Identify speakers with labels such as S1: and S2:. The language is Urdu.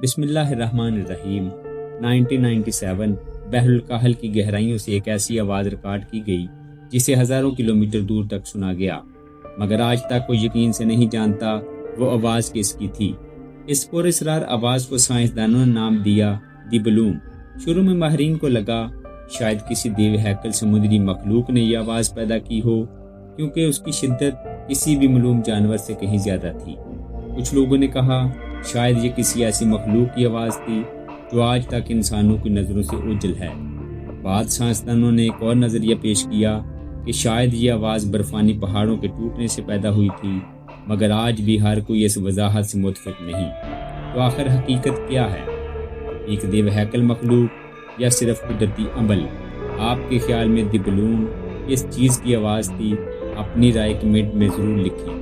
S1: بسم اللہ الرحمن الرحیم 1997 بحر الکاہل کی گہرائیوں سے ایک ایسی آواز ریکارڈ کی گئی جسے ہزاروں کلومیٹر دور تک سنا گیا، مگر آج تک کوئی یقین سے نہیں جانتا وہ آواز کس کی تھی۔ اس پراسرار آواز کو سائنسدانوں نے نام دیا دی بلوم۔ شروع میں ماہرین کو لگا شاید کسی دیو ہیکل سمندری مخلوق نے یہ آواز پیدا کی ہو، کیونکہ اس کی شدت کسی بھی معلوم جانور سے کہیں زیادہ تھی۔ کچھ لوگوں نے کہا شاید یہ کسی ایسی مخلوق کی آواز تھی جو آج تک انسانوں کی نظروں سے اوجھل ہے۔ بعض سائنسدانوں نے ایک اور نظریہ پیش کیا کہ شاید یہ آواز برفانی پہاڑوں کے ٹوٹنے سے پیدا ہوئی تھی، مگر آج بھی ہر کوئی اس وضاحت سے متفق نہیں۔ تو آخر حقیقت کیا ہے؟ ایک دیو ہیکل مخلوق یا صرف قدرتی عمل؟ آپ کے خیال میں دی بلوم کس چیز کی آواز تھی؟ اپنی رائے کمنٹ میں ضرور لکھیں۔